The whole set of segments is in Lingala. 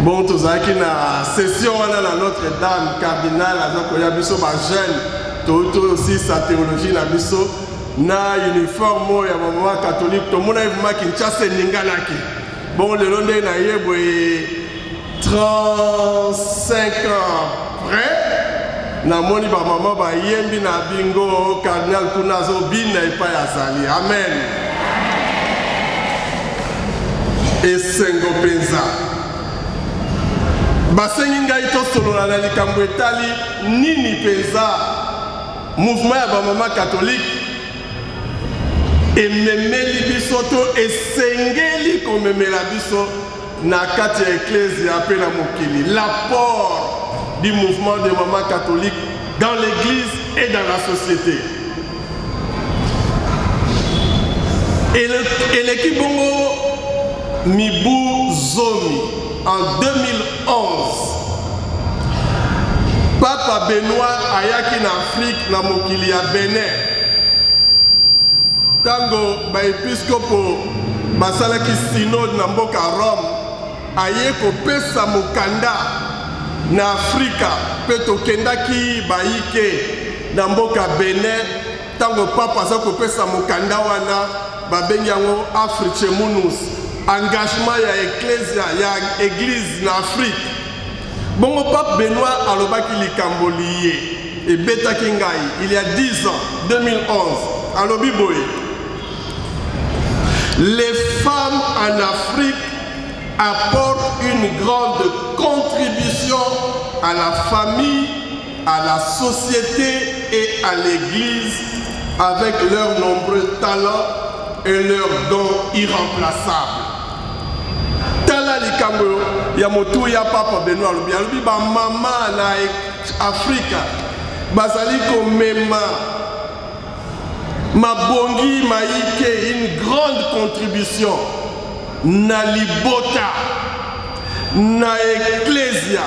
Bon, tout ça qui na session on a Notre-Dame cardinal avec Oyabiso ma jeune, tout aussi sa théologie na biso na uniforme ya maman catholique tout monde a Kinshasa ningalaki. Bon le long de na yebo 35 ans près na moni ba maman ba yembi na bingo cardinal kunazo bina ipa ya zali. Amen. Et sengo penza basengi ngai to solo na likambo etali nini penza mouvement ya bamama catholique ememeli biso to esengeli komemela biso na kati ya ecclesia pe na mokili. L'apport du mouvement des mamans catholiques dans l'église et dans la société. Et l'équipe bongo Mibu Zomi en 2011. Papa Benoît ayaki na Afrique na mokili ya Benin. Tango ba episkopo basalaki synode na mboka Rome aye kopesa mokanda na Afrika pe tokendaki baike na mboka Benin. Tango papa aza kopesa mokanda wana babengi yango Afrique Munus. Engagement ya ecclesia ya église na Afrique. Bongo Pape Benoît alobaki likambo lié et betaki ngai il y a 10 ans 2011 alobi boye. Les femmes en Afrique apportent une grande contribution à la famille, à la société et à l'Église avec leurs nombreux talents et leurs dons irremplaçables. Tala likambo ya motu ya Papa Benoît Alobi alobi ba mama na Afrika bazali ko mema mabongi maike une grande contribution na libota na ecclesia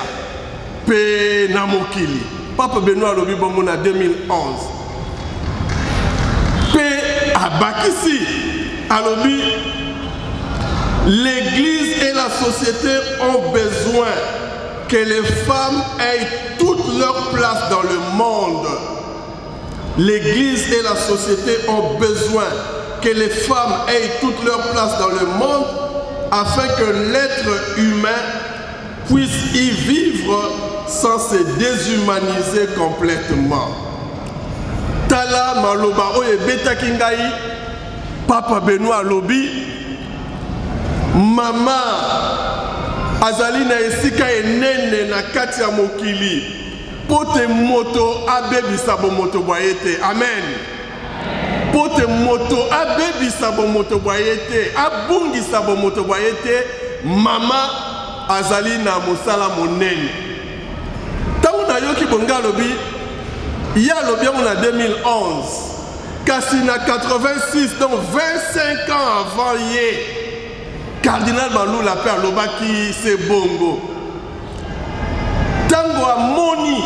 pe na mokili. Papa Benoît Alobi bongo na 2011 pe abakisi alobi l'Église et la société ont besoin que les femmes aient toute leur place dans le monde. L'Église et la société ont besoin que les femmes aient toute leur place dans le monde afin que l'être humain puisse y vivre sans se déshumaniser complètement. Tala maloba oye beta kingai Papa Benoît Alobi mama azali na esika enene na kati ya mokili pote moto abebisa bo moto boyete. Amen. Pote moto abebisa bo moto boyete abungisa bo moto boyete mama azali na mosala monene. Tangu na yoki bonga lobi ya lobi na 2011 kasi na 86 donc 25 ans avant ye Cardinal Malou la paix alobaki c'est bongo. Tango amoni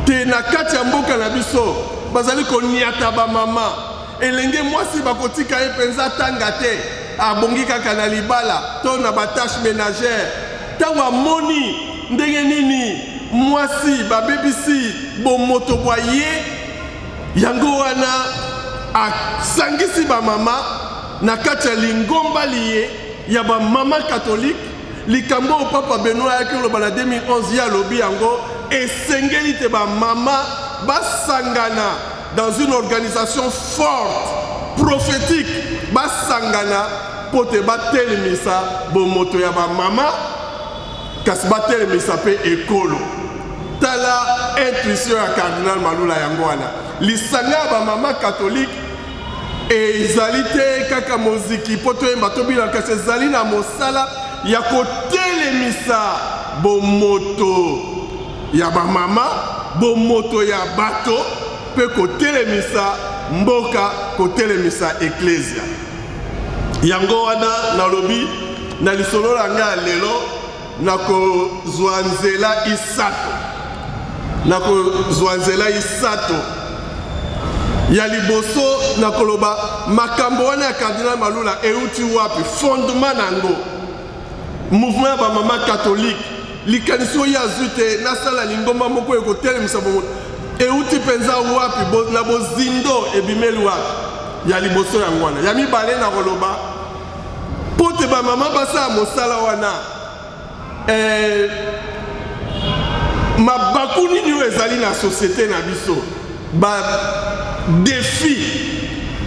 te na kati ya mboka na biso bazali koniata ba mama elenge mwasi bakotika ye penza tanga te abongi kaka na libala to na ba tâche ménagère. Tango amoni ndenge nini mwasi babebisi bo moto boye yango wana asangisi ba mama na kati ya lingomba liye ya ba mama catholique likambo au Papa Benoît ya kilo bana 2011 ya lobi yango esengeli te ba mama basangana dans une organisation forte prophétique basangana pote batelemisa bo moto ya ba mama kasi batelemisa pe ekolo. Tala intuition ya Cardinal Malula yango wana lisanga ba mama catholique ezali te kaka moziki po toyemba tobila kasi ezali na mosala ya kotelemisa bomoto ya bamama bomoto ya bato mpe kotelemisa mboka kotelemisa ecclesia. Yango wana nalobi na lisolo na ngai lelo nakozwa nzela isato ya liboso na koloba makambo wana ya Cardinal Malula euti wapi fondement nango mouvement ya bamama catholique likanisi oyo azwi te nasala lingomba moko ekotelemisa bomoto euti mpenza wapi na bozindo ebimeli wapi ya liboso yango wana ya mibale na koloba po te bamama basala mosala wana mabaku nini oyo ezali na société na biso défi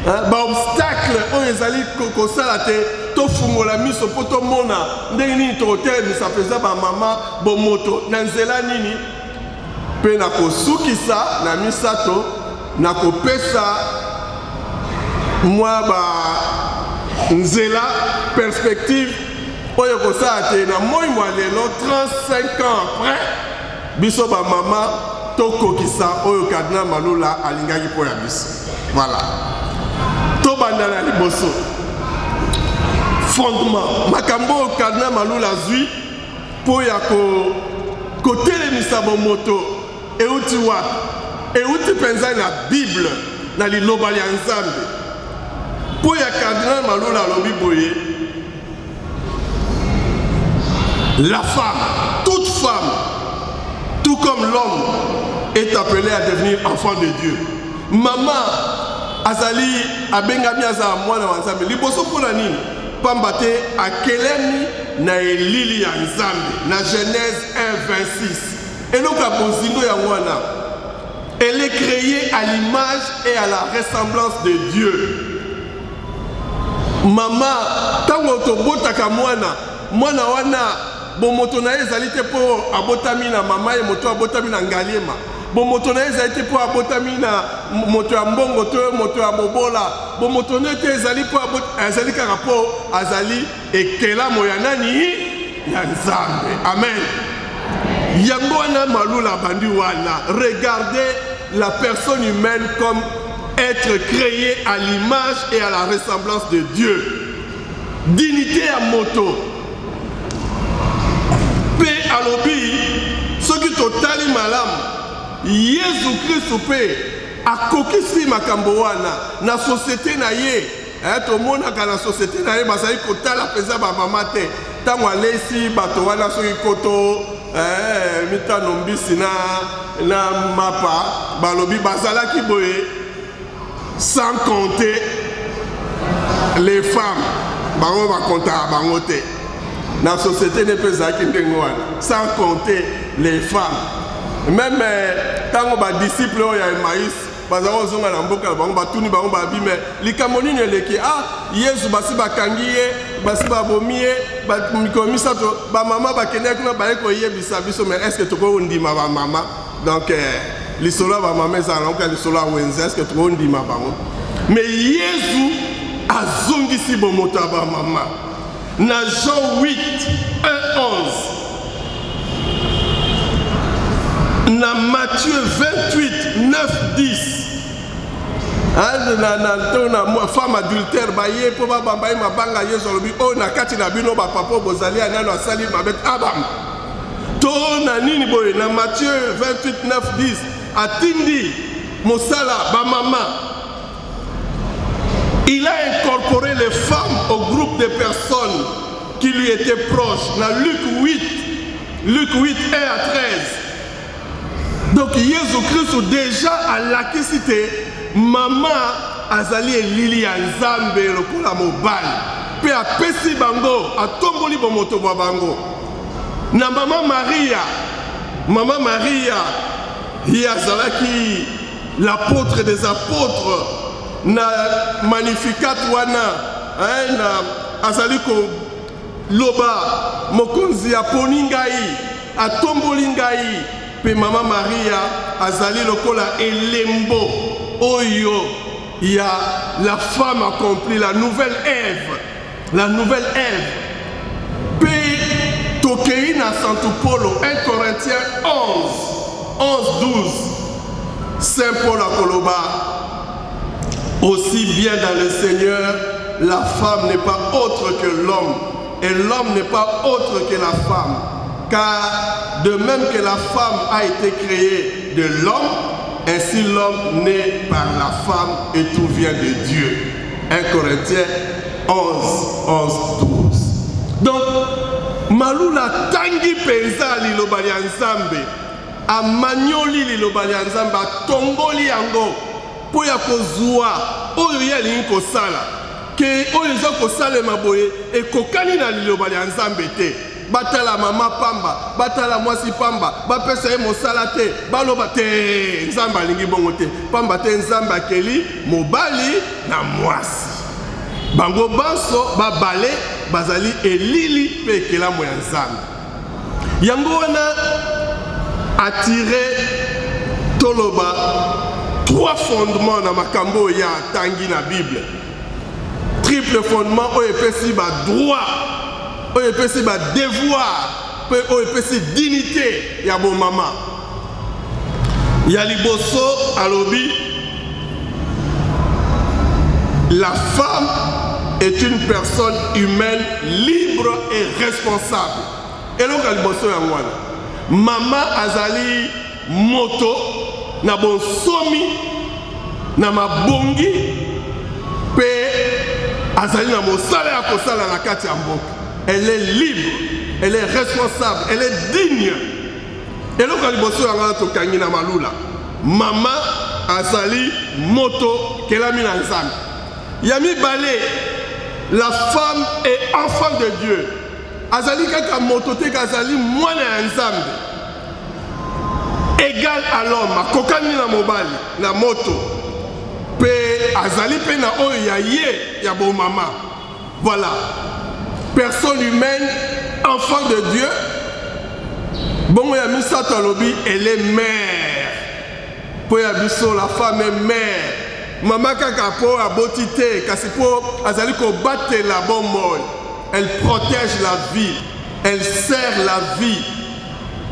ba obstacle oyo ezali kosala te tofungola miso po tomona ndenge nini tokotelemisa mpenza bamama bomoto na nzela nini mpe na kosukisa na misato na kopesa mwa ba nzela perspective oyo kosala te na moi mwa lelo 35 ans après biso bamama tokokisa oyo Cardinal Malula alingaki po ya biso. Voilà. Tobanda na liboso. Fondement. Makambo Cardinal Malula zui po ya kotelemisa bomoto euti wapi. Euti penza na Bible na liloba ya Nzambe. Po ya Cardinal Malula alobi boye. La femme, toute femme, tout comme l'homme, est appelé à devenir enfant de Dieu. Maman azali abengami azala mwana wa Nzambe liboso mpona nini pamba te akelemi na elili ya Nzambe na Genèse 1:26 eloko ya bozindo yango wana elle est créée à l'image et à la ressemblance de Dieu. Maman tango tobota kaka mwana wana bon moto na ezali te po abotami na mama ye moto abotami na ngaliema bon moto na ezali te po abotami na moto ya mbongo to moto ya mobola bon moto na te ezali po azali kaka po azali ekelamo ya nani ya Nzambe. Amen. Yango wana malula bandi wana, regardez la personne humaine comme être créée à l'image et à la ressemblance de Dieu. Dignité à moto. Paix à l'obi. Ce qui totali malam. Jésus Christ paix. A kokisi makambo wana. Na société na ye. To mona ka na société na ye basali kotala pesa ba mama te. Tango alesi bato wana soki koto mitano mbisi na mapa balobi bazalaki boye sans compter les femmes bango bakonta bango te na société ne peut zaki ndengo wana sans compter les femmes même tango ba disciple ya Emmaüs bazalo zonga na mboka bango batuni bango babime likambo nini eleki Yesu basi bakangi ye basi babomi ye bakomisa to ba mama bakende kuna baye ko yebisa biso mais est-ce que toko ndima ba mama donc lisolo ba mama ça donc lisolo wenze est-ce que toko ndima bango mais Yesu azongisi bo moto ba mama na Jean 8 1 11 na Matthieu 28 9 10 na femme adultère baye po ba bambaye mabanga Yesu lobi o na kati na bino ba papa bozali anano asali mabet abam to na nini boye na Matthieu 28 9 10 atindi mosala ba mama. Il a incorporé les femmes au groupe de personnes qui lui étaient proches. Dans Luc 8 1 à 13. Donc Jésus Christ déjà à la cité, maman azali elili ya Nzambe lokola mobali. Pe a pesi bango, a tomboli bomoto bango. Na maman Maria, yazalaki l'apôtre des apôtres. Na Magnificat wana na azaliko loba mokonzi aponi ngai atomboli ngai pe mama Maria azali lokola elembo oyo ya la femme accomplie, la nouvelle Ève pe tokei na Santo Paulo 1 Corinthiens 11 12 Saint Paul akoloba. Aussi bien dans le Seigneur, la femme n'est pas autre que l'homme, et l'homme n'est pas autre que la femme. Car de même que la femme a été créée de l'homme, ainsi l'homme naît par la femme, et tout vient de Dieu. 1 Corinthiens 11 12. Donc, Malula tangi penza lilobali Nzambe, a magnoli lilobali Nzambe, a tongoli yango. Po ya kozwa oyo yali kosala ke oyo zo kosala maboye e kokani na liloba ya Nzambe te batala mama pamba batala mwasi pamba bapesa ye mosala te baloba te Nzambe alingi bongo te pamba te Nzambe akeli mobali na mwasi bango banso babale bazali elili pe kelamo ya Nzambe yango wana attiré toloba 3 fondements dans makambo ya tangi na Bible. Triple fondement oyo epesi ba droit, oyo epesi ba devoir, oyo epesi dignité ya bon mama. Ya liboso alobi la femme est une personne humaine libre et responsable. Et donc à liboso ya ngwana. Mama azali moto na bonsomi na mabongi pe azali na mosala ya kosala na kati ya mboka. Elle est libre, elle est responsable, elle est digne. Et donc liboso ya ngana tokangi na malula mama azali moto kelami na Nzambe. Yami balé, la femme est enfant de Dieu. Azali kaka moto te kazali mwana ya Nzambe. Égal à l'homme, kokani na mobali, na moto. Pe azali pe na oyo ya ye, ya bon mama. Voilà. personne humaine, enfant de Dieu. Bon, il y a mis ça dans l'objet, elle est mère. Pour la femme est mère. Maman kakapo a botité, kasipo azali ko battre la bonne mort. Elle protège la vie, elle sert la vie,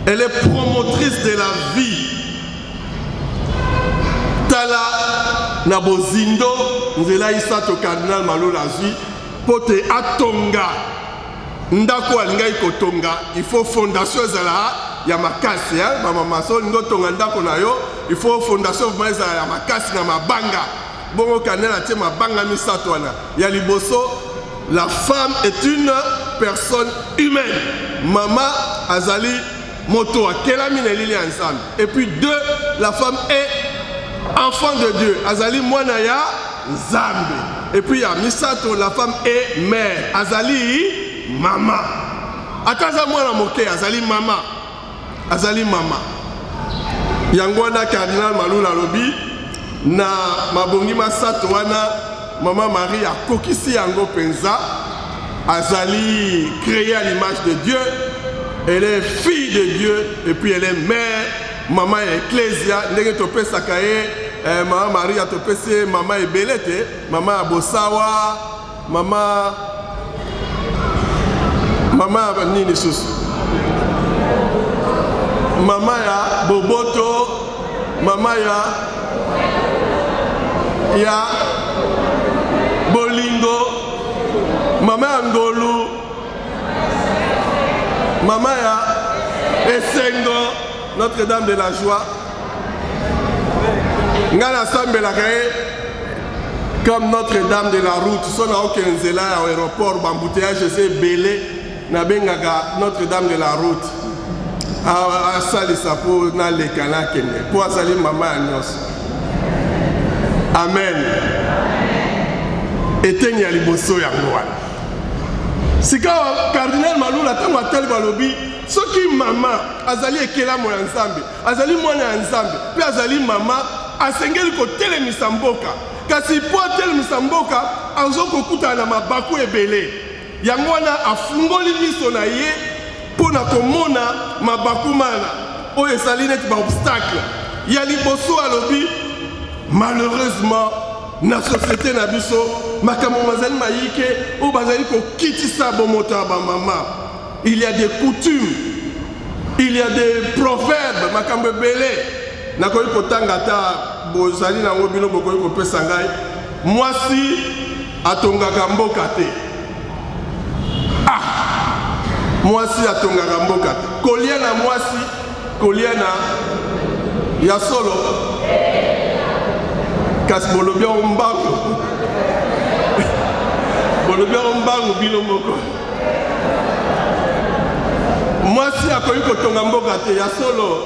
elle est promotrice de la vie. Tala nabozindo, nzela isato cardinal Maloula zui, pote atonga. Ndako alinga ikotonga, il faut fondation zala ya makasi hein, mama maso ndo tonga ndako na yo, il faut fondation za ya makasi na mabanga. Bongo kanela tie mabanga misato wana. Ya liboso, la femme est une personne humaine. Mama azali moto akela minelili ensemble. Et puis deux, la femme est enfant de Dieu. Azali mwana ya Nzambe. Et puis ya misato, la femme est mère. Azali mama. Akaza mwana moke azali mama. Azali mama. Yangwana cardinal Maloula lobi na mabongi masato wana Maman Marie a kokisi yango penza. Azali créée à l'image de Dieu. Elle est fille de Dieu et puis elle est mère. Maman ecclésia ndenge topé sakaye Maman Marie a topé se maman ebelete, maman abosawa, maman nini susu. Maman ya boboto, maman ya bolingo, maman ngolu, maman ya esengo, Notre-Dame de la joie. Ngana sambe la comme Notre-Dame de la route, son a aucun zéla à l'aéroport, bambouteillage, c'est belé, na bengaga Notre-Dame de la route. A sali sapo na le kana kene, pour sali maman agnos. Amen. Eteni ya liboso ya ngwana. Sika cardinal Maloula tango atel balobi soki mama azali ekela mo ya Nzambe, azali mwana ya Nzambe, pe azali mama asengeli ko telemisa mboka. Kasi po telemisa mboka azoko kuta na mabaku ebele. Yango wana afungoli miso na ye pona komona mabaku mana oyo esali neti ba obstacle. Ya liboso alobi malheureusement na société na biso makambo mazali mayike o bazali ko kitisa bomota ba mama. Il y a des coutumes, il y a des proverbes makambo belé na koyi ko tangata bozali na ngobino bokoyi ko pesa ngai mwasi atongaka mboka te. Mwasi atongaka mboka te. Kolia na mwasi, kolia na ya solo. Kasi bolobia ombango. Bolobia ombango bino moko. Mwasi akoyi kotonga mboka te ya solo.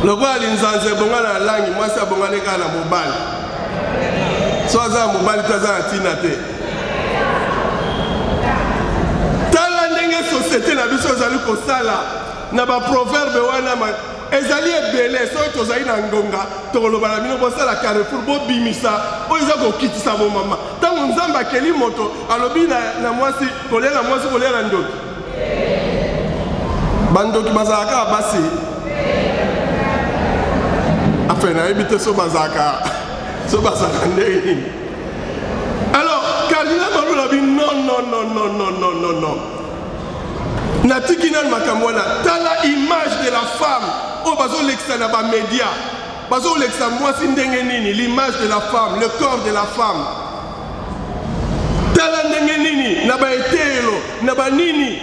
Loko alinzanze bonga na langi, mwasi abongane kaka na mobali. So aza mobali taza na tina te. Tala ndenge société na biso ezali kosala na ba proverbe wana ezali ebele soki tozali na ngonga tokoloba na bino bosala carrefour bobimisa oyo eza kokitisa bomama ntango Nzambe akeli moto alobi na mwasi kolia na mwasi kolia na ndoki bandoki bazalaka basi afe nayebi te so bazalaka ndenge nini. Alors cardinal Maloula bi non. Natiki nan makambo wana tala image de la femme o bazo lekisa na ba média bazo lekisa mwasi ndenge nini l'image de la femme, le corps de la femme. Tala ndenge nini na ba etelo na ba nini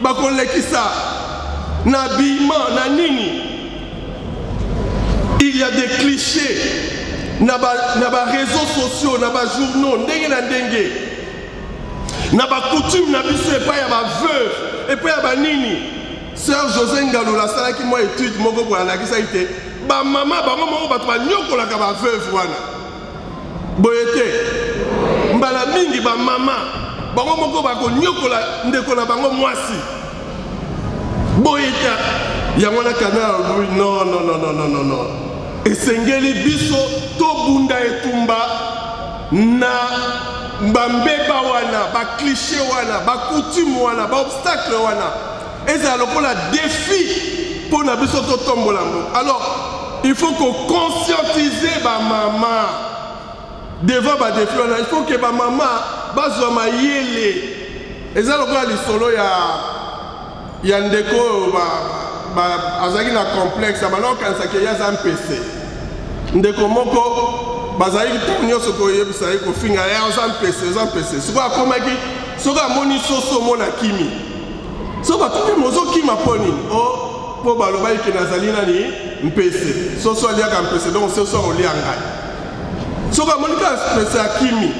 bakolekisa na bima na nini. Il y a des clichés na ba réseaux sociaux na ba journaux ndenge na ndenge na ba coutume na biso epa ya ba veuve epa ya ba nini. Sœur José Ngaloula salaki moi étude moko pour alakisa ite ba mama bango moko bato banyokolaka ba veuve wana boyete mbala mingi ba mama bango moko bakonyokola ndeko na bango mwasi boyeta yango na kanal non esengeli biso to bunda etumba na bambeba wana, ba cliché wana, ba coutume wana, ba obstacle wana. Et ça lokola défi pour na biso to tombola. Alors, il faut qu'on conscientise ba maman devant ba défi wana. Il faut que ba maman bazwa ma yele. Et ça lokola li solo ya ndeko ba azaki na complexe abana kanisa ke ya za mpese. Ndeko moko bazali tonyo soko yebisa ko finga ya za mpese. Soko akomaki soko amoni soso mona kimi. So batoki mozo kima poni o po baloba ki nazali nani mpese. Soso aliaka mpese donc soso olianga. Soko amonika mpese akimi.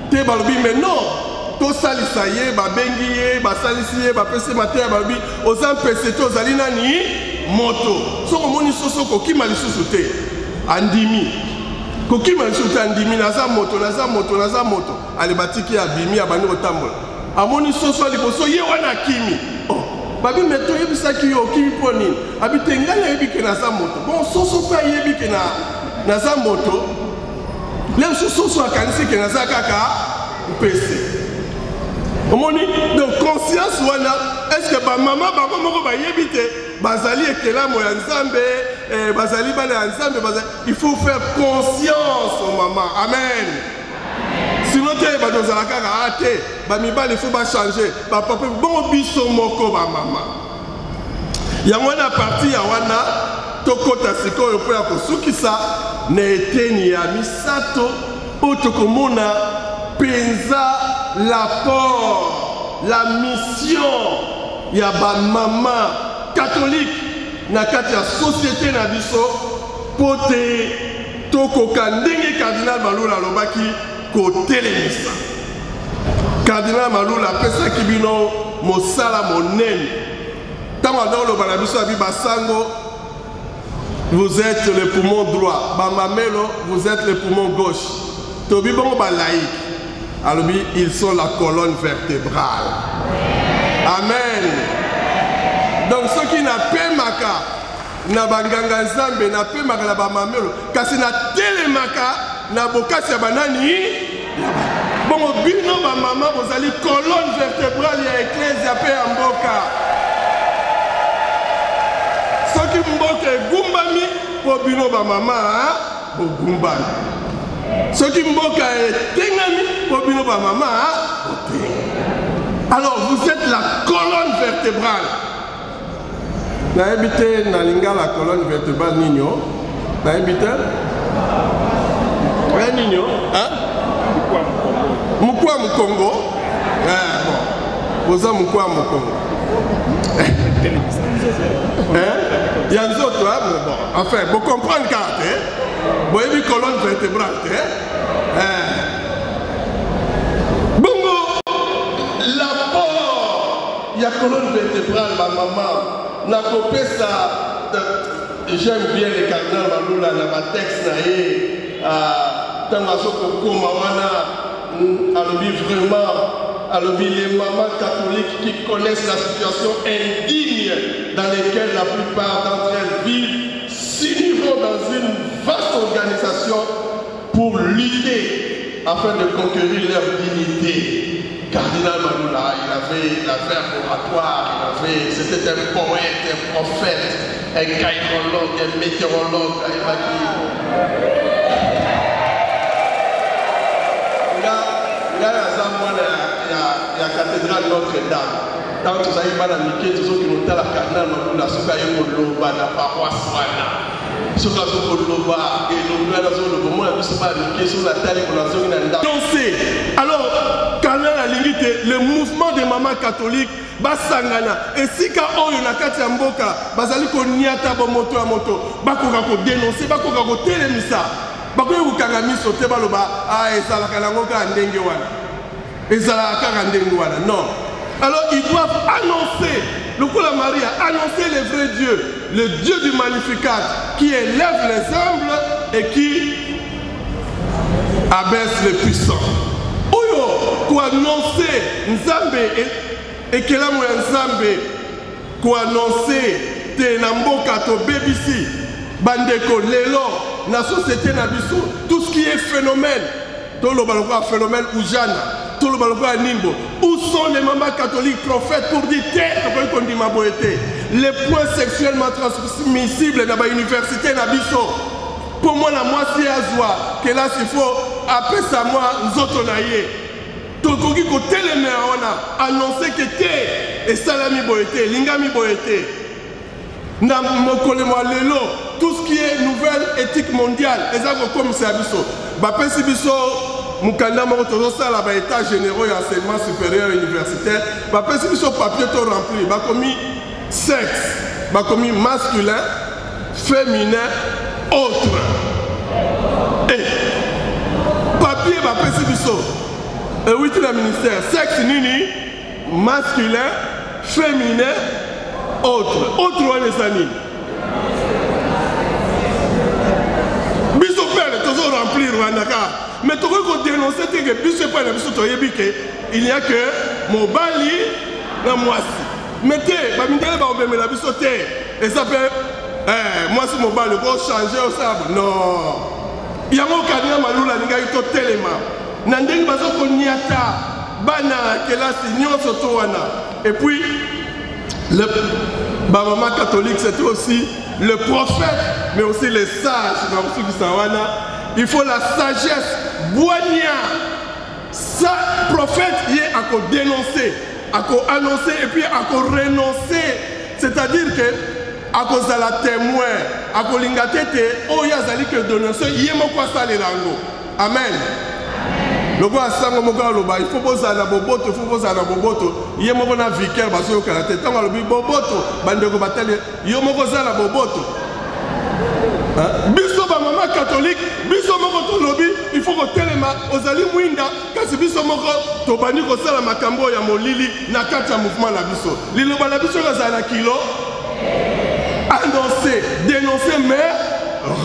Te balobi mais non. To salisa ye babengi ye basalisi ye bapese maté balobi oza mpese to zali nani moto. Soko moni soso ko kima lisusu te. Andimi. Ko kima lisusu te andimi naza moto. Ale batiki abimi abani otambola. Amoni soso liboso ye wana kimi. Oh, babi meto yebisaki yo kimi poni. Abi tengana yebike na za moto. Bon soso kwa yebike na za moto. Lem soso akanisi ke na za kaka mpese. Omoni donc conscience wana est-ce que ba maman ba moko ba yebite bazali ekelamu ya Nzambe bazali bana ya Nzambe bazali il faut faire conscience aux mamans. Amen. Sinon te ba dozala kaka ate ba mibali faut ba changer ba papa bon biso moko ba mama. Ya wana parti ya wana tokota sikoyo po ya kosukisa na eteni ya misato otokomona penza l'apport, la mission ya ba mama catholique na kati ya société na biso pote tokoka ndenge cardinal Malula lobaki ko telemisa. Cardinal Malula pesa kibino mosala monene. Tama dans le balabiso abi basango vous êtes le poumon droit, ba mamelo vous êtes le poumon gauche. Tobi bon ba laïque. Alors ils sont la colonne vertébrale. Amen. Donc ceux qui n'a pas maka na banganga Nzambe na pas maka na ba mamelo kasi na telemaka na bokasi ya banani bon bino ba mama bozali colonne vertébrale ya ecclesia pe ya mboka. Soki mboka egumbami po bino ba mama bo gumbami. Ce qui mboka est tengami pour bino ba maman. Alors vous êtes la colonne vertébrale. Na habité na linga la colonne vertébrale nino. Na habité? Ouais nino. Hein? Mukwa Mukongo. Bon. Vous avez Mukwa Mukongo. Hein? Yanzo toi bon. Enfin, vous comprenez quand vous voyez une colonne vertébrale. Bongo, l'apport, il y a colonne vertébrale, ma maman. N'a copé ça. J'aime bien les cardinals Malula, dans ma texte, Tamaso Koko Mawana, alobi vraiment, les mamans catholiques qui connaissent la situation indigne dans laquelle la plupart d'entre elles vivent, s'uniront dans une vaste organisation pour lutter afin de conquérir leur dignité. Cardinal Malula, il avait la verbe oratoire, c'était un poète, un prophète, un caïrologue, un météorologue. Il y a la cathédrale Notre-Dame. Tant que ça y va dans le quai, tous ceux qui ont la cardinal Malula, ceux qui ont l'oba, la paroisse, ceux qui ont l'oba, et l'oba, le moment, la mise sur la taille pour la zone d'Anda. Alors, cardinal a limité le mouvement des mamans catholiques. Basangana et si ka oyo na kati ya mboka bazali ko niata bo moto ya moto bakoka ko dénoncer bakoka ko telemisa bakoka ko kanga miso te baloba ezala kana ngoka ndenge wana ezala kaka ndenge wana non. Alors ils doivent annoncer le coup la Marie a annoncé le vrai Dieu, le Dieu du Magnificat qui élève les humbles et qui abaisse les puissants. Oyo ko annoncer Nzambe et que la moya Nzambe ko annoncer te na mboka to BBC bandeko lelo na société na biso tout ce qui est phénomène tout le balcon phénomène Oujana, tout le balcon à Nimbo. Où sont les mamans catholiques prophètes pour dire qu'on dit ma beauté? Les points sexuellement transmissibles dans l'université Nabiso. Pour moi, la moitié à joie, que là, il faut appeler ça moi, nous autres naïe. Tout le monde côté les mains, on a annoncé que t'es et salami boété, lingami boété. Dans mon collègue, tout ce qui est nouvelle éthique mondiale, et ça, comme c'est Abisso. Bapé Sibiso, Moukanda Morotozo, ça, là, état généraux et enseignement supérieur universitaire. Bapé Sibiso, papier tout rempli. Bah, commis sexe, bah, commis masculin, féminin, autre. Et papier, Bapé Sibiso. Et oui, tu as ministère. Sexe, nini, masculin, féminin, autre. Autre, on est sani. Biso père, toujours remplir Rwandaka. Mais tu veux dénoncer que Biso pas le Biso Toyebike. Il n'y a que Mobali et Moisi. Mettez, Bamindele va obéir la Biso Té. Et ça fait, moi c'est Mobali, il faut changer au sable. Non. Il y a mon candidat Maloula, il y a un téléma. Nandeng Bazoko Niata, Bana, Kelasi, Nyon Sotowana. Et puis, le maman catholique, c'était aussi le prophète, mais aussi les sages dans le Sawana. Il faut la sagesse. Boigna, ça, prophète, il est à dénoncer, à annoncer et puis à renoncer. C'est-à-dire que, à cause de la témoin, à cause de l'ingatete, oh, il y a zali que dénoncer, il y a mon quoi ça les langues. Amen. Le gars sango moka loba il faut poser na boboto il faut poser na boboto yé moko na vicaire baso yo kala te tango lobi boboto bande ko batale yo moko za na boboto biso ba maman catholique biso moko to lobi il faut ko telema ozali mwinda kasi biso moko to bani ko sala makambo ya molili na kati ya mouvement la biso liloba la biso za na kilo annoncer dénoncer mais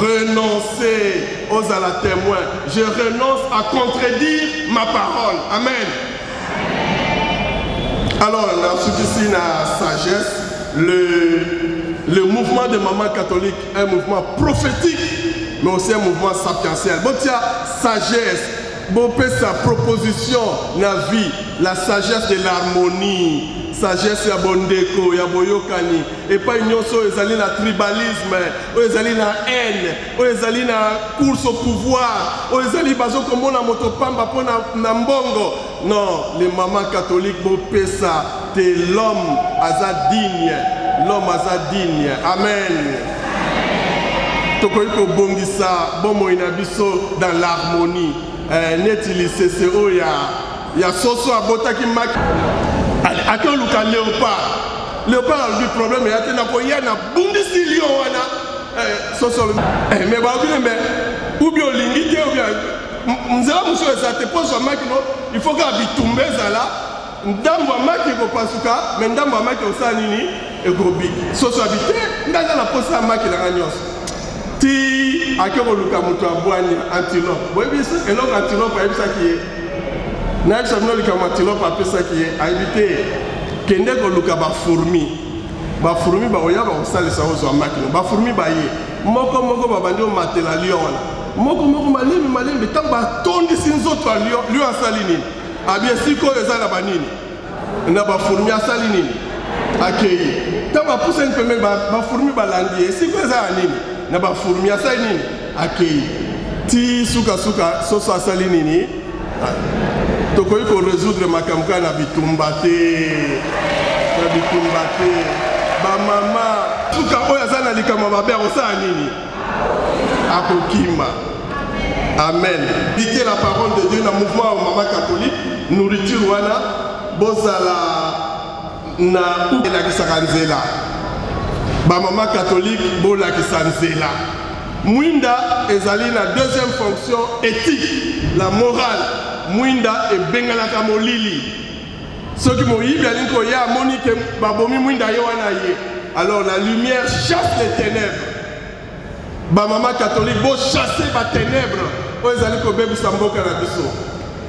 renoncer aux à la témoin. Je renonce à contredire ma parole. Amen. Alors, là, ici, la sagesse, le mouvement de maman catholique est un mouvement prophétique, mais aussi un mouvement sapienciel. Bon, tiens, sagesse, bon, sa proposition, la vie, la sagesse de l'harmonie. Sagesse ya bondeko ya boyokani et pas union so ezali na tribalisme o ezali na haine o ezali na course au pouvoir o ezali bazo komona moto pamba pona na mbongo. Non, les mamans catholiques bo pesa te l'homme aza digne, l'homme aza digne. Amen. Tokoyi ko bongisa bomo ina biso dans l'harmonie. Netili CCO ya soso abotaki maki. Attends, le léopard. Léopard a le problème, il y a un bundisi lion. Mais ou bien l'ingité, ou bien. Nous avons te pose un makino, il faut qu'à bitumbe zala. Ndambo maki ko pasuka, mais ndambo maki osanini et gobi. Soso habité, ndanga la pose un maki la gagnos. Ti akero luka muto abwani antilope. Boy biso, et l'autre antilope a eu ça qui est. Naïf Sabino Likamatilo appelle ça qui est à éviter Kende Goluka fourmi. Ba fourmi ba oya ba osale sa ozo makino. Ba fourmi ba ye. Moko moko ba bandi o matela lion. Moko moko malimi malimi tant ba tondi sinzo to lion asali nini. Abia siko eza ba nini. Na ba fourmi asali nini. Akei. Tant ba pousse une ba fourmi ba landi siko eza nini. Na ba fourmi asali nini. Akei. Ti suka suka soso asali nini. Tokoyi ko résoudre makamka na bitumbate ba mama tuka oya zana likama ba bero sa nini akokima. Amen. Dicter la parole de Dieu dans le mouvement maman catholique nourriture wana bozala na la kisakanzela ba maman catholique bola kisanzela mwinda ezali na deuxième fonction éthique la morale. Mwinda et bengalaka molili. Ceux qui m'ont dit, ya monique babomi mwinda yoana ye. Alors la lumière chasse les ténèbres. Ba maman catholique beau chasser ba ténèbres.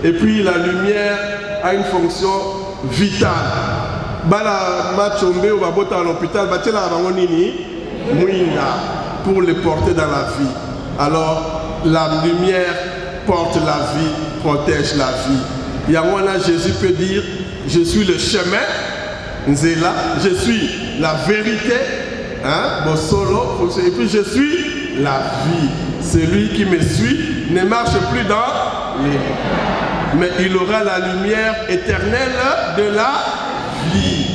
Et puis la lumière a une fonction vitale. Bala machombe ou babota à l'hôpital, batela bangonini mwinda pour les porter dans la vie. Alors la lumière porte la vie, protège la vie. Yangwana, Jésus peut dire, je suis le chemin, Nzela, je suis la vérité, hein, bon solo, et puis je suis la vie. Celui qui me suit ne marche plus dans les... Mais il aura la lumière éternelle de la vie.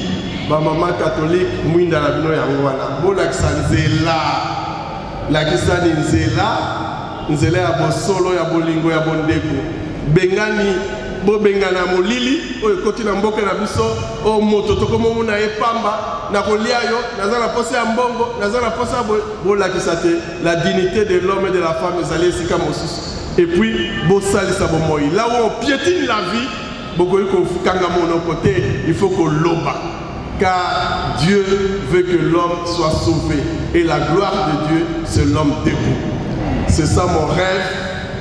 Ma maman catholique, Mouinda la bino yangwana. Bo lakisa Nzela. Lakisa Nzela. Nzela ya bo solo, ya bolingo, ya bondeko. Bengani, bo bengana molili. Oye koti na mboka na biso. O moto toko momo na epamba. Na kolia yo. Nazana pose ya mbongo. Nazana pose ya bo lakisa te. La dignité de l'homme et de la femme. Ezali esika mosusu. Et puis, là où on piétine la vie, il faut qu'on l'oba. Car Dieu veut que l'homme soit sauvé. Et la gloire de Dieu, c'est l'homme debout. C'est ça mon rêve.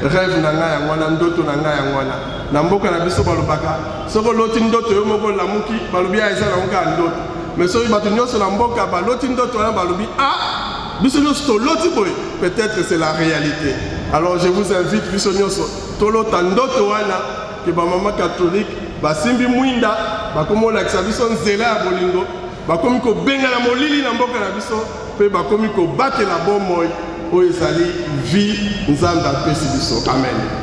Rêve nanga yangwana, ndoto nanga yangwana. Namboka na biso balobaka. Soko loti ndoto yo moko lamuki, balobi ya eza na nka ndoto. Mais soki batu nyonso na mboka ba loti ndoto wana balobi ah, biso nyonso loti boy. Peut-être c'est la réalité. Alors je vous invite, biso nyonso, tolo tandoto wana, que ba maman catholique, ba simbi mwinda, ba komo la kisa biso nzela ya bolingo, ba komi ko benga na molili na mboka na biso, pe ba komi ko bate la bon moy, o ezali vie nzamba pesi biso. Amen.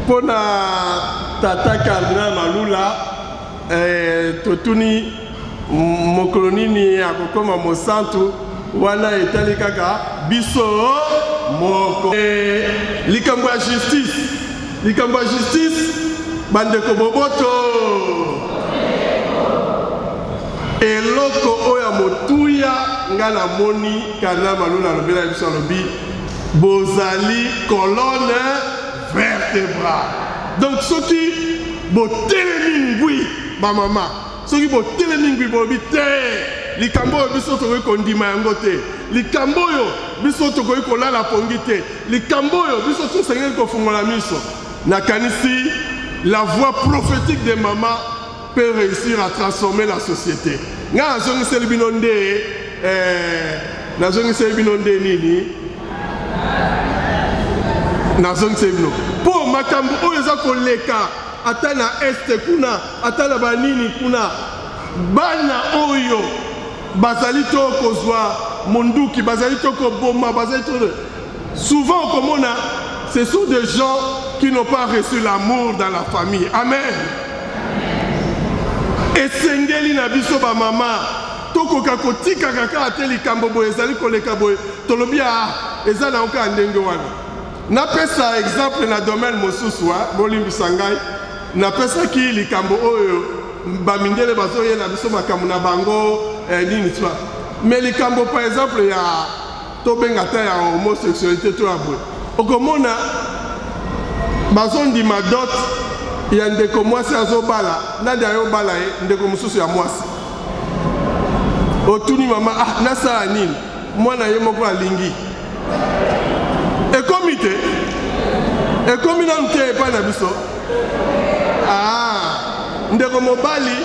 Pona tata cardinal Malula totuni mokolonini akokoma mosantu wana etali kaka biso moko likambo ya justice bandeko boboto eloko oya motuya nga na moni cardinal Malula lobela biso lobi bozali colonne vertébrale. Donc ceux qui botelengui ba mama, ceux qui botelengui bobite, li kambo biso to ko ndima yangote, li kambo yo biso to ko la pongite, li kambo yo biso to sengel ko fungola miso. Na kanisi la voix prophétique de maman peut réussir à transformer la société. Nga nazongiseli bino nde nazongiseli bino nde nini nazongiseli bino po makambo oyo eza koleka ata na este kuna ata na banini kuna bana oyo bazali to kozwa monduki bazali to koboma bazali to souvent komona ce sont des gens qui n'ont pas reçu l'amour dans la famille. Amen. Esengeli na biso ba mama tokoka kotika kaka ateli kambo boye ezali koleka boye tolobi eza na oka ndenge wana. Napesa exemple na domaine mosusu bolimbisa ngai napesa ki likambo oyo bamindele bazoyela biso makambo na bango nini twa mais likambo par exemple ya tobengata ya homosexualité to aboye okomona bazondima dot ya ndeko mwasi azobala nandi ayobala ye ndeko mosusu ya mwasi otuni mama nasala nini mwana ye moko alingi ekomi nanu te epai na biso ndeko mobali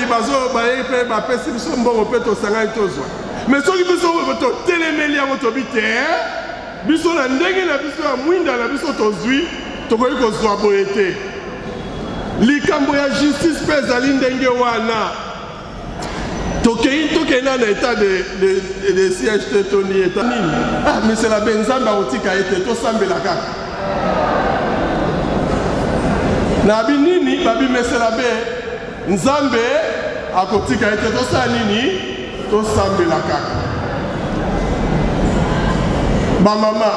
bazobaye mpe bapesi biso mbongo mpe tosangani tozwa mais soki biso totelemeli yango tobi te biso na ndenge na biso ya mwinda na biso tozwi tokoki kozwa boye te likambo ya justice mpe ezali ndenge wana tokei na état de siège te toni état nini misela be nzambe akotika ye te tosambela kaka na binini babimesela be nzambe akotika ye te tosala nini tosambela kaka bamama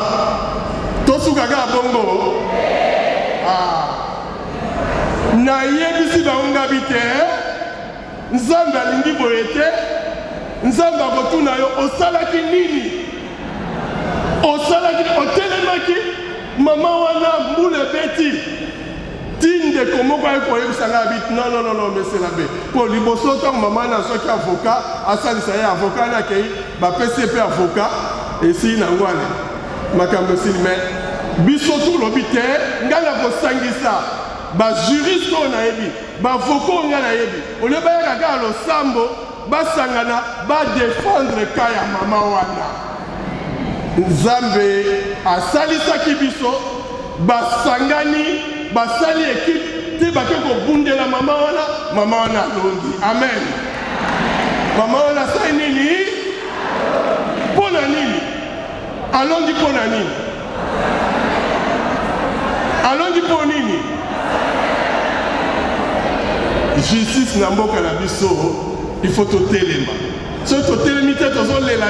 tosukaka bongo nayebisi bangongabi te nzambe alingi boye te nzambe akotuna yo osalaki nini otelemaki mama wana mbula ebeti tindeko moko aye koyebisanga abi non mesela be mpo liboso ntango mama wana asoki avocat asalisa ye avocat wana akei bapesi ye mpe avocat esili nango ane makambo esili me biso tolobi te ngai na kosangisa bajuriste oyo nayebi bavoka oyo ngai nayebi olie bayaka kaka losambo basangana badefendre ka ya mama wana nzambe asalisaki biso basangani basali ekipe te bake kobundela mama wana alongi amen mama wana asali nini mpo na nini alongi mpo na nini alongi mpo nini justice na mboka na biso il faut totelema so totelemi te tozolela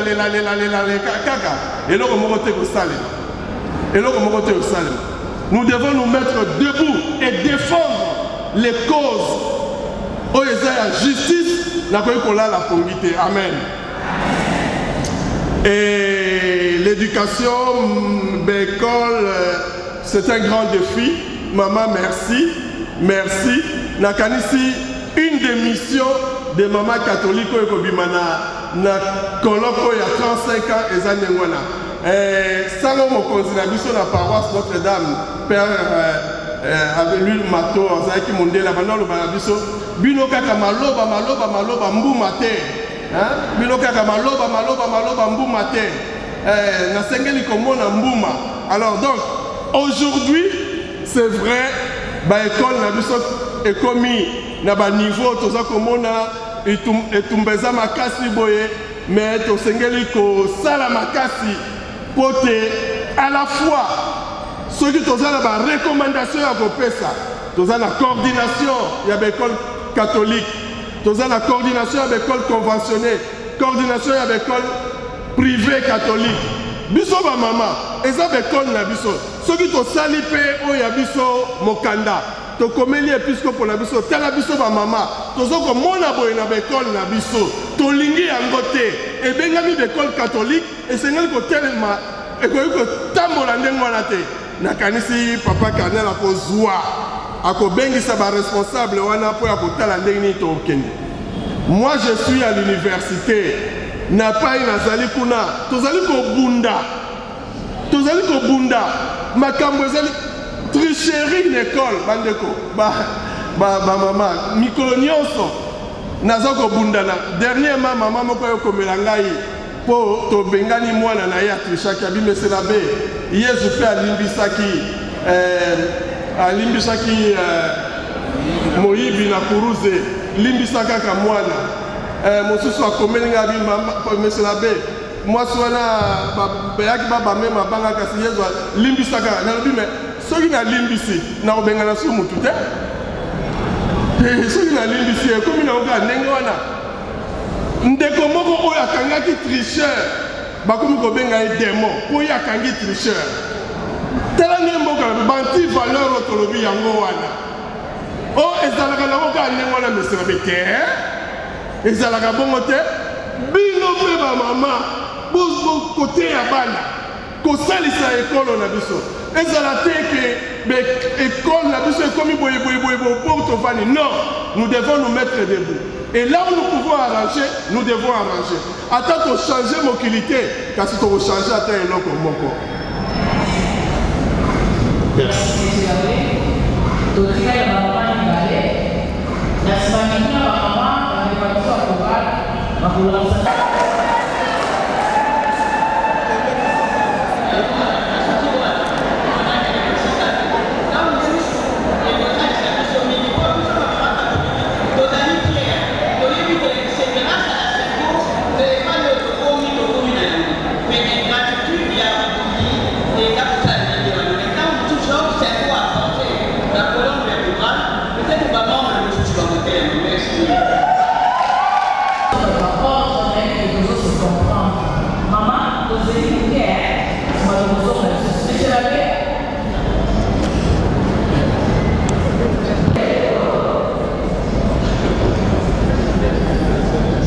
kaka eloko moko te kosalema nous devons nous mettre debout et défendre les causes oyo eza ya justice nakoki kolala pongi te amen. Et l'éducation, l'école, c'est un grand défi. Maman, merci. Nakanisi, une des missions de maman catholique au Kobimana, na colloque il y a 35 ans, et Zanengwana. Sango Mokonzi, na biso la paroisse Notre-Dame, Père avec lui Mato, Zaki Mondela, Bano le Banabiso, Bino Kaka Maloba, Mboumate. Biloka maloba mbouma te na sengeli komona mbouma. Alors donc aujourd'hui c'est vrai ba école na biso ekomi na ba niveau toza komona etumbeza makasi boye mais to sengeli ko sala makasi pote à la fois ceux qui toza na ba recommandation ya kopesa toza na coordination ya ba école catholique. Nous avons la coordination avec l'école conventionnelle, coordination avec l'école privée catholique. Biso ba mama, eza l'école na biso. Ceux qui ont sali pe o ya biso mokanda, to komeli episcopo na biso, tala biso ba mama, tozo ko mona boye na l'école na biso, to lingi yango te, e bengami l'école catholique, et sengali ko telema, e ko tambola ndenge wana te. Nakanisi papa Canel a kozwa. Responsable moi je suis à l'université n'a pas une azali kuna tozali ko bunda makambo ezali tricherie une école bandeko maman mikolo nyonso naza kobundana dernièrement maman moko yokomela ngai po tobengani mwana na ye atrichaki abimesela be yesu mpe alimbisaki moyibi na kuruze limbisa kaka mwana mosusu akomeli ngai abimesela be mwasi wana bayaki babame mabanga kasi yesu alimbisaka nalobi me soki nalimbisi nakobengana so mutu te soki nalimbisi ekomi naoka ndenge wana ndeko moko oyo akangaki tricheur bakomi kobenga ye demo po oyo akangi tricheur tala nde mboka banti valeur oyo tolobi yango wana o ezalaka nango kaka ndenge wana mesela be te ezalaka bongo te bino mpe bamama kote ya bana kosalisa ekolo na biso ezala te ke ekole na biso ekomi boyeboyeboye po tovani non nous devons nous mettre debout et là où nous pouvons arranger nous devons arranger ata tochanger mokili te kasi tokochange ata eloko moko.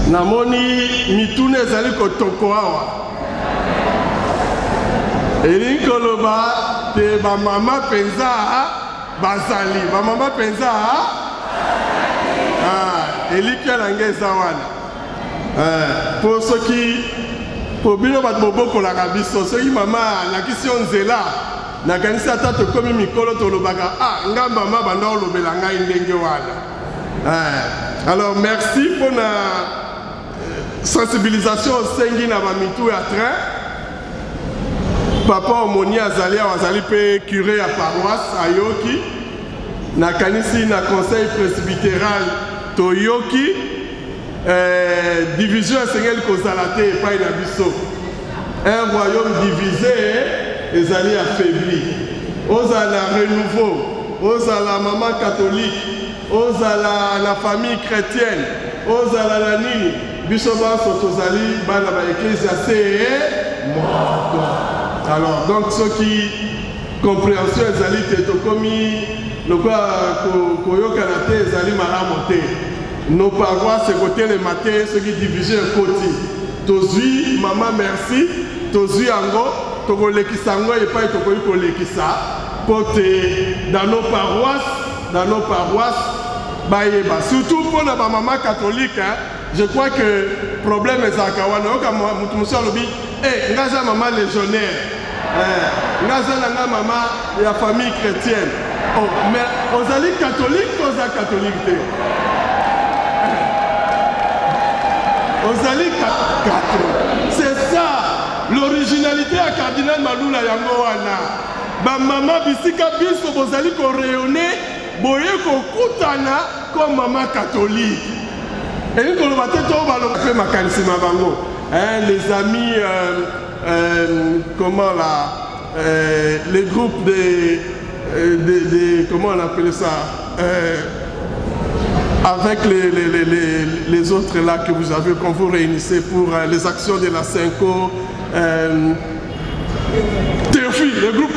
Namoni mitune ezali kotoko awa elingi koloba te bamama penza bazali bamama penza eliki alange eza wana po soki po bino bato bobokolaka biso soki mama alakisi yo nzela nakanisi ata tokomi mikolo tolobaka nga mama banda olobela ngai ndenge wana. Alors merci pour na sensibilisation osengi na bamitu ya train. Papa omoni azali awazali pe curé ya paroisse ayoki nakanisi na conseil presbytéral toyoki division esengeli kozala te epai na biso. Un royaume divisé ezali affaibli. Ozala na renouveau, ozala maman catholique, ozala na famille chrétienne, ozala na nini biso baso tozali bana ba ecclesia se moko. Alors donc ceux qui compréhension ezali te tokomi lokwa koyokana te ezali malamu te. Nos paroisses côté les matins ceux qui divisent côté tozui maman merci tozui ango tokolekisa ngo epai tokoyi kolekisa pote dans nos paroisses bayeba surtout pour la maman catholique. Je crois que le problème est à Kawana. Ngaza maman légionnaire. Ngaza nanga maman la famille chrétienne. Oh, mais aux alliés catholiques, aux catholiques. Aux alliés catholiques. C'est ça l'originalité à Cardinal Maloula Yangoana. Ba maman bisika biso bozali ko rayonner boye ko kutana comme maman catholique. Et nous les amis, comment là, les groupes comment on appelle ça, avec les autres là que vous avez, quand vous réunissez pour les actions de la Cinco, Théophile, le groupe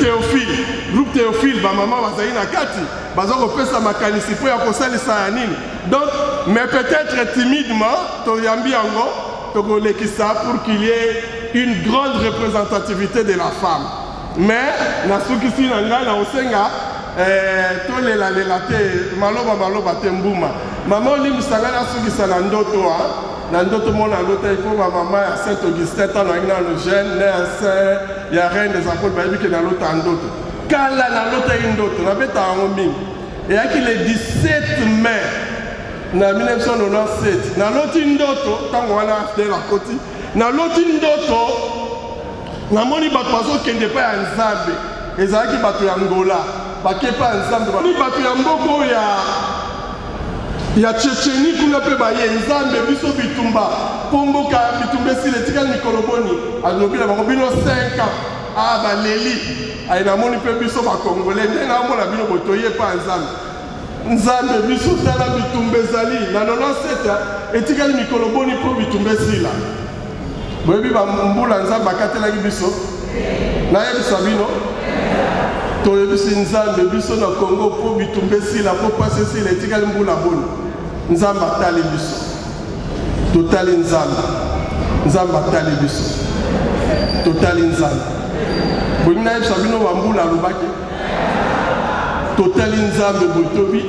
Théophile, ma maman va na kati, bazo pesa makanisi po ya kosalisa ya nini. Donc, mais peut-être timidement, toyambi ango, tokolekisa pour qu'il y ait une grande représentativité de la femme. Mais nasukisi nanga na osenga tolela te maloba te mbuma. Maman limusanga nasukisa na ndoto na ndoto mona ndoto pour ma maman à Saint-Augustin tant na le jeune né à Saint ya reine des apôtres bayebi ke na lota ndoto kala na lota indoto na beta yango mingi eyaki le 17 mai na 1997 na loti ndoto ntango wana afdel akoti na loti ndoto namoni bato bazokende pa ya nzambe ezalaki bato ya ngola bake pa ya nzambe bato ya mboko ya Tchétchénie kuna mpe baye nzambe biso bitumba mpo mboka bitumba esila etikali mikolo boni alobi na bango bino 5 ans baleli aye namoni mpe biso bakongole nde naomona bino botoye pa nzambe biso tala bitumba ezali na 97 etikali mikolo boni mpo bitumba esila boyebi bambula nzambe akatelaki biso nayebisa bino toyebisi nzambe biso na Congo mpo bitumba esila mpo pasi esila etikali mbula boni nzambe atali biso totali nzambe atali biso totali nzambe bolingi nayebisa bino bambula alobaki totali nzambe botobi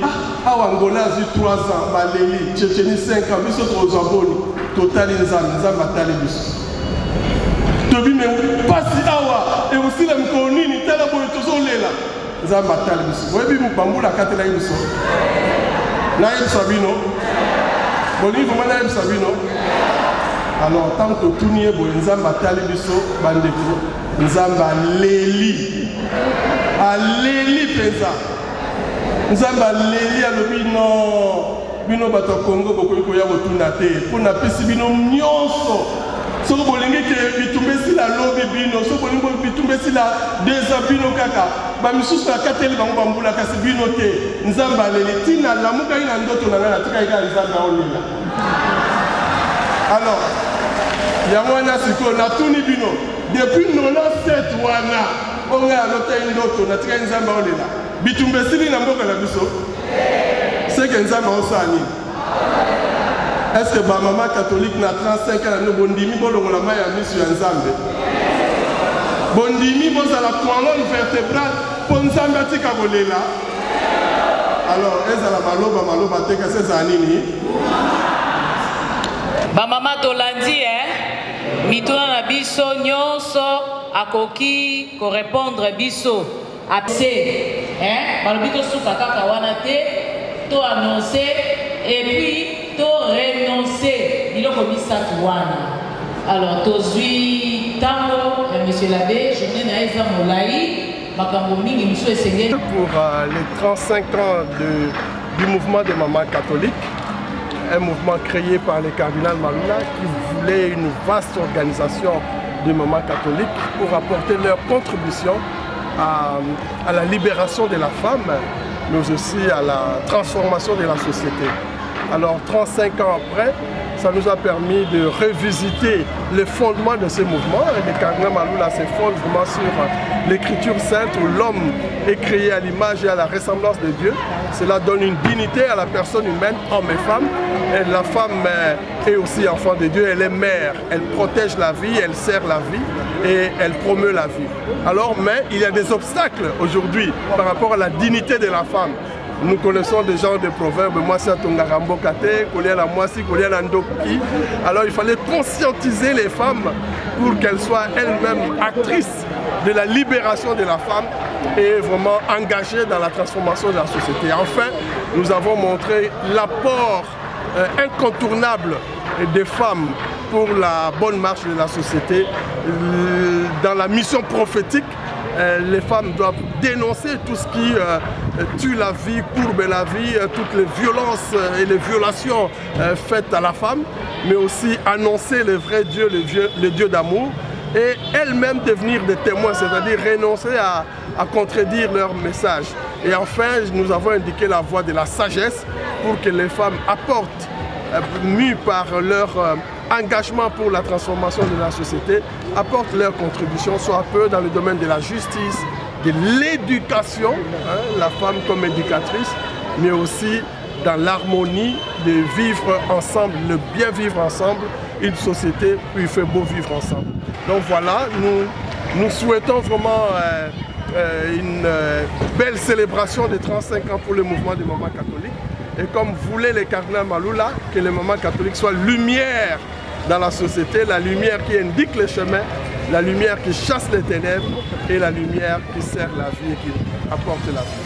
awa ngola azwi 3 ans baleli Tchétchénie 5 ans biso tozwa boni totali nzambe atali biso tobi me pasi awa ekosila mikolo nini tala boye tozolela nzambe atali biso boyebi bambula akatelaki biso nayebisa bino bolingi vraimen nayebisa bino alors ntango totuni ye boye nzambe atali biso bandeko nzambe aleli mpenza nzambe aleli alobi no bino bato ya Congo bokoki koya kotuna te mpo napesi bino nyonso soki bolingi ke bitumba esila lobi bino soki bolingi bitumba esila 2 ans bino kaka bamisusu akateli bango bambula kasi bino te nzambe aleli ntina lamukaki na ndoto na ngai natikaki kaka nzambe aolela alors yango wana sikoyo natuni bino depuis 97 wana ongai alotaki ndoto natikaki nzambe aolela bitumba esili na mboka na biso seke nzambe aosala nini est-ce que bamama catholique na 35 ans no bondimi bolongola mai ya miso ya nzambe bondimi bozala colonne vertébrale mpo nzambe atika kolela alors ezala maloba te kasi ezala nini bamama tolandi mituna na biso nyonso akoki korépondre biso apse balobi tosuka kaka wana te to annoncer et puis to renoncer biloko misatu wana alors tozwi ntango monsieur l'abbé journée na eza molai makambo mingi miso esengeli pour les 35 ans du mouvement des mamans catholiques, un mouvement créé par le cardinal Malula qui voulait une vaste organisation de mamans catholiques pour apporter leur contribution à la libération de la femme, mais aussi à la transformation de la société. Alors 35 ans après, ça nous a permis de revisiter les fondements de ce mouvement. Et le cardinal Malula se fonde vraiment sur l'écriture sainte où l'homme est créé à l'image et à la ressemblance de Dieu. Cela donne une dignité à la personne humaine, homme et femme. Et la femme est aussi enfant de Dieu, elle est mère, elle protège la vie, elle sert la vie et elle promeut la vie. Alors, mais il y a des obstacles aujourd'hui par rapport à la dignité de la femme. Nous connaissons des genres de proverbes, moi c'est Tongarambo Kate, Koliana Mwasi, Koliana Ndoki. Alors il fallait conscientiser les femmes pour qu'elles soient elles-mêmes actrices de la libération de la femme et vraiment engagées dans la transformation de la société. Enfin, nous avons montré l'apport incontournable des femmes pour la bonne marche de la société dans la mission prophétique. Les femmes doivent dénoncer tout ce qui tue la vie, courbe la vie, toutes les violences et les violations faites à la femme, mais aussi annoncer le vrai Dieu, le Dieu d'amour, et elles-mêmes devenir des témoins, c'est-à-dire renoncer à contredire leur message. Et enfin, nous avons indiqué la voie de la sagesse pour que les femmes apportent, mues par leur engagement pour la transformation de la société, apportent leur contribution, soit peu dans le domaine de la justice, de l'éducation, la femme comme éducatrice, mais aussi dans l'harmonie de vivre ensemble, le bien vivre ensemble, une société où il fait beau vivre ensemble. Donc voilà, nous souhaitons vraiment une belle célébration des 35 ans pour le mouvement des mamans catholiques. Et comme voulait le cardinal Malula, que les mamans catholiques soient lumière dans la société, la lumière qui indique le chemin, la lumière qui chasse les ténèbres et la lumière qui sert la vie et qui apporte la vie.